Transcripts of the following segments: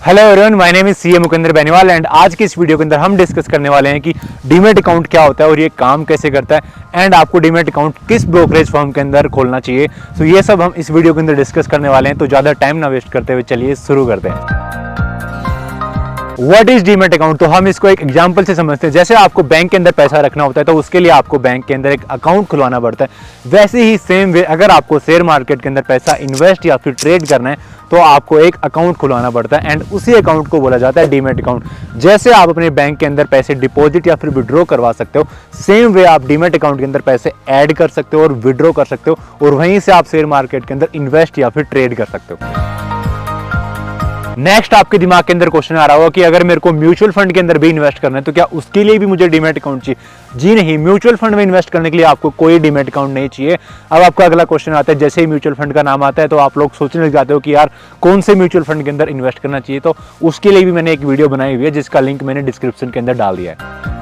Hello everyone, my name is CA Mukendra Beniwal and आज की इस वीडियो के अंदर हम डिस्कस करने वाले हैं कि डीमैट अकाउंट क्या होता है और ये काम कैसे करता है एंड आपको डीमैट अकाउंट किस ब्रोकरेज फर्म के अंदर खोलना चाहिए। तो ये सब हम इस वीडियो के अंदर डिस्कस करने वाले हैं, तो ज़्यादा टाइम ना वेस्ट करते हुए चलिए शुरू करते हैं। What is demat account? तो हम इसको एक एग्जांपल से समझते हैं। जैसे आपको बैंक के अंदर पैसा रखना होता है तो उसके लिए आपको बैंक के अंदर एक अकाउंट खुलवाना पड़ता है। वैसे ही सेम वे अगर आपको शेयर मार्केट के अंदर पैसा इन्वेस्ट या फिर ट्रेड करना है तो आपको एक अकाउंट खुलवाना पड़ता है एंड उसी अकाउंट को बोला जाता है डीमैट अकाउंट। जैसे आप अपने बैंक के अंदर पैसे डिपॉजिट या फिर विड्रॉ करवा सकते हो, सेम वे आप डीमैट अकाउंट के अंदर पैसे ऐड कर सकते हो और विड्रॉ कर सकते हो और वहीं से आप शेयर मार्केट के अंदर इन्वेस्ट या फिर ट्रेड कर सकते हो। नेक्स्ट आपके दिमाग के अंदर क्वेश्चन आ रहा होगा कि अगर मेरे को म्यूचुअल फंड के अंदर भी इन्वेस्ट करना है तो क्या उसके लिए भी मुझे डीमैट अकाउंट चाहिए? जी नहीं, म्यूचुअल फंड में इन्वेस्ट करने के लिए आपको कोई डीमैट अकाउंट नहीं चाहिए। अब आपका अगला क्वेश्चन आता है, जैसे ही म्यूचुअल फंड का नाम आता है तो आप लोग सोचने लग जाते हो कि यार कौन से म्यूचुअल फंड के अंदर इन्वेस्ट करना चाहिए। तो उसके लिए भी मैंने एक वीडियो बनाई हुई है जिसका लिंक मैंने डिस्क्रिप्शन के अंदर डाल दिया है।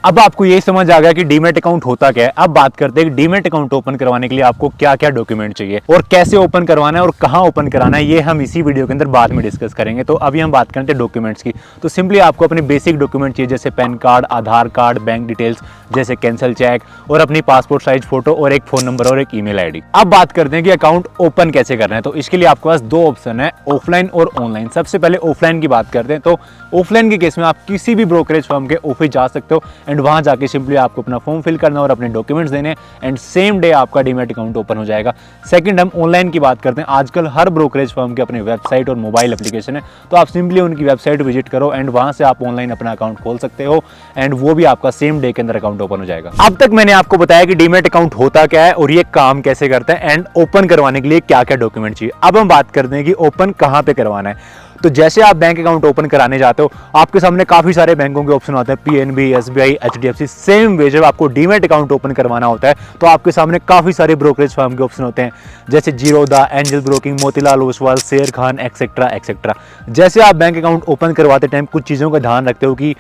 अब आपको यही समझ आ गया कि डीमैट अकाउंट होता क्या है। अब बात करते हैं कि डीमैट अकाउंट ओपन करवाने के लिए आपको क्या क्या डॉक्यूमेंट चाहिए और कैसे ओपन करवाना है और कहां ओपन कराना है, ये हम इसी वीडियो के अंदर बाद में डिस्कस करेंगे। तो अभी हम बात करते हैं डॉक्यूमेंट्स की। तो सिंपली आपको अपने बेसिक डॉक्यूमेंट चाहिए, जैसे पैन कार्ड, आधार कार्ड, बैंक डिटेल्स जैसे कैंसिल चेक और अपनी पासपोर्ट साइज फोटो और एक फोन नंबर और एक ईमेल आईडी। अब बात करते हैं कि अकाउंट ओपन कैसे करना है। तो इसके लिए आपके पास दो ऑप्शन है, ऑफलाइन और ऑनलाइन। सबसे पहले ऑफलाइन की बात करते हैं। तो ऑफलाइन के केस में आप किसी भी ब्रोकरेज फर्म के ऑफिस जा सकते हो एंड वहां जाके सिंपली आपको अपना फॉर्म फिल करना और अपने डॉक्यूमेंट्स देने एंड सेम डे आपका डीमैट अकाउंट ओपन हो जाएगा। सेकंड, हम ऑनलाइन की बात करते हैं। आजकल हर ब्रोकरेज फर्म के अपने वेबसाइट और मोबाइल एप्लीकेशन है, तो आप सिंपली उनकी वेबसाइट विजिट करो एंड वहां से आप ऑनलाइन अपना अकाउंट खोल सकते हो एंड वो भी आपका सेम डे के अंदर अकाउंट ओपन हो जाएगा। अब तक मैंने आपको बताया कि डीमैट अकाउंट होता क्या है और ये काम कैसे करता है एंड ओपन करवाने के लिए क्या क्या डॉक्यूमेंट चाहिए। अब हम बात करते हैं कि ओपन कहां पे करवाना है। तो जैसे आप बैंक अकाउंट ओपन कराने जाते हो, आपके सामने काफी सारे बैंकों के ऑप्शन होते हैं, PNB, SBI, HDFC. Same way जब आपको डीमैट अकाउंट ओपन करवाना होता है तो आपके सामने काफी सारे ब्रोकरेज फर्म के ऑप्शन होते हैं, जैसे जीरोदा, एंजल ब्रोकिंग, मोतीलाल ओसवाल, शेर खान, एक्सेट्रा एक्सेट्रा। जैसे आप बैंक अकाउंट ओपन करवाते टाइम कुछ चीजों का ध्यान रखते हो कि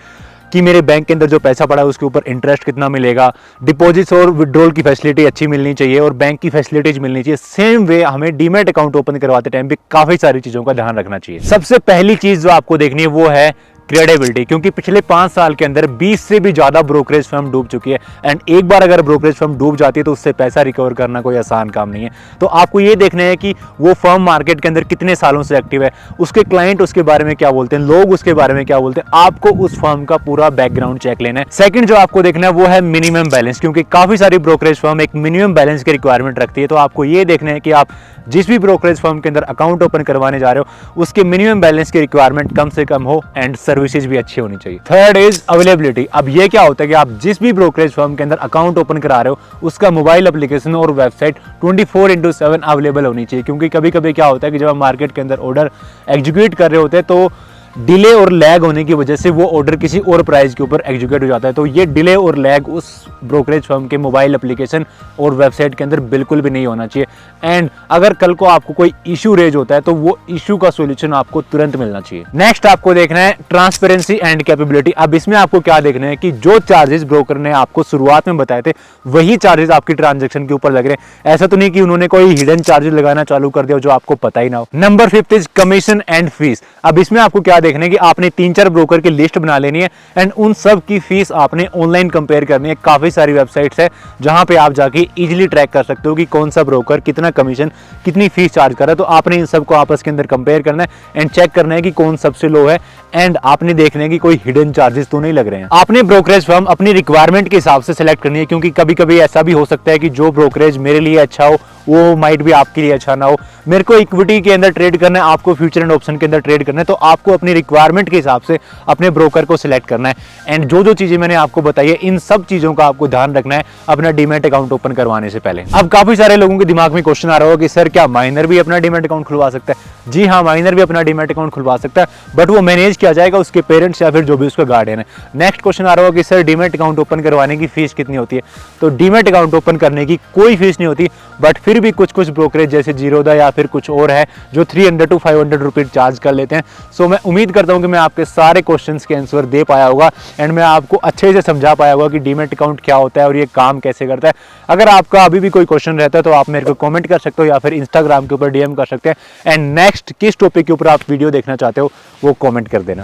मेरे बैंक के अंदर जो पैसा पड़ा है उसके ऊपर इंटरेस्ट कितना मिलेगा, डिपॉजिट्स और विड्रॉल की फैसिलिटी अच्छी मिलनी चाहिए और बैंक की फैसिलिटीज मिलनी चाहिए। सेम वे हमें डीमैट अकाउंट ओपन करवाते टाइम भी काफी सारी चीजों का ध्यान रखना चाहिए। सबसे पहली चीज जो आपको देखनी है वो है क्रेडिबिलिटी, क्योंकि पिछले 5 साल के अंदर 20 से भी ज्यादा ब्रोकरेज फर्म डूब चुकी है एंड एक बार अगर ब्रोकरेज फर्म डूब जाती है तो उससे पैसा रिकवर करना कोई आसान काम नहीं है। तो आपको ये देखना है कि वो फर्म मार्केट के अंदर कितने सालों से एक्टिव है, उसके क्लाइंट उसके बारे में क्या बोलते हैं, लोग उसके बारे में क्या बोलते हैं। आपको उस फर्म का पूरा बैकग्राउंड चेक लेना है। सेकंड जो आपको देखना है वो है मिनिमम बैलेंस, क्योंकि काफी सारी ब्रोकरेज फर्म एक मिनिमम बैलेंस की रिक्वायरमेंट रखती है। तो आपको ये देखना है कि आप जिस भी ब्रोकरेज फर्म के अंदर अकाउंट ओपन करवाने जा रहे हो उसके मिनिमम बैलेंस की रिक्वायरमेंट कम से कम हो एंड सर्विसेज भी अच्छी होनी चाहिए। Third is availability. अब ये क्या होता है कि आप जिस भी ब्रोकरेज फर्म के अंदर अकाउंट ओपन करा रहे हो उसका मोबाइल एप्लीकेशन और वेबसाइट 24/7 अवेलेबल होनी चाहिए, क्योंकि कभी कभी क्या होता है कि जब आप मार्केट के अंदर ऑर्डर एग्जीक्यूट कर रहे होते हैं तो डिले और लैग होने की वजह से वो ऑर्डर किसी और प्राइस के ऊपर एग्जीक्यूट हो जाता है। तो ये डिले और लैग उस ब्रोकरेज फर्म के मोबाइल एप्लीकेशन और वेबसाइट के अंदर बिल्कुल भी नहीं होना चाहिए एंड अगर कल को आपको कोई इशू रेज होता है तो वो इशू का सॉल्यूशन आपको तुरंत मिलना चाहिए। नेक्स्ट आपको देखना है ट्रांसपेरेंसी एंड कैपेबिलिटी। अब इसमें आपको क्या देखना है कि जो चार्जेस ब्रोकर ने आपको शुरुआत में बताए थे वही चार्जेस आपकी ट्रांजेक्शन के ऊपर लग रहे हैं। ऐसा तो नहीं कि उन्होंने कोई हिडन चार्जेस लगाना चालू कर दिया जो आपको पता ही ना हो। Number 5 is commission and fees. अब इसमें आपको क्या देखना है कि आपने 3-4 ब्रोकर की लिस्ट बना लेनी है एंड उन सब की फीस आपने ऑनलाइन कंपेयर करनी है। काफी सारी वेबसाइट्स है जहां पे आप जाके इजीली ट्रैक कर सकते हो कि कौन सा ब्रोकर कितना कमीशन, कितनी फीस चार्ज कर रहा है। तो आपने इन सब को आपस के अंदर कंपेयर करना है एंड चेक करना है कि कौन सबसे लो है एंड आपने देखना है कि कोई हिडन चार्जेस तो नहीं लग रहे हैं। आपने ब्रोकरेज फर्म अपनी रिक्वायरमेंट के हिसाब से सिलेक्ट करनी है, क्योंकि कभी कभी ऐसा भी हो सकता है कि जो ब्रोकरेज मेरे लिए अच्छा हो वो माइट भी आपके लिए अच्छा ना हो। मेरे को इक्विटी के अंदर ट्रेड करना है, आपको फ्यूचर एंड ऑप्शन के अंदर ट्रेड करना है, तो आपको अपनी रिक्वायरमेंट के हिसाब से अपने ब्रोकर को सिलेक्ट करना है एंड जो जो चीजें मैंने आपको बताई है इन सब चीजों का आपको ध्यान रखना है अपना डीमैट अकाउंट ओपन करवाने से पहले। अब काफी सारे लोगों के दिमाग में क्वेश्चन आ रहा होगा कि सर क्या माइनर भी अपना डीमैट अकाउंट खुलवा सकता है? जी हाँ, माइनर भी अपना डीमैट अकाउंट खुलवा सकता है, बट वो मैनेज किया जाएगा उसके पेरेंट्स या फिर जो भी उसका गार्डियन है। नेक्स्ट क्वेश्चन आ रहा होगा कि सर डीमैट अकाउंट ओपन करवाने की फीस कितनी होती है? तो डीमैट अकाउंट ओपन करने की कोई फीस नहीं होती, बट फिर भी कुछ कुछ ब्रोकरेज जैसे जीरोदा या फिर कुछ और है जो 300 to 500 रुपीज़ चार्ज कर लेते हैं। सो मैं उम्मीद करता हूँ कि मैं आपके सारे क्वेश्चंस के आंसर दे पाया होगा एंड मैं आपको अच्छे से समझा पाया होगा कि डीमैट अकाउंट क्या होता है और ये काम कैसे करता है। अगर आपका अभी भी कोई क्वेश्चन रहता है तो आप मेरे को कमेंट कर सकते हो या फिर इंस्टाग्राम के ऊपर DM कर सकते हैं। एंड नेक्स्ट किस टॉपिक के ऊपर आप वीडियो देखना चाहते हो वो कमेंट कर देना।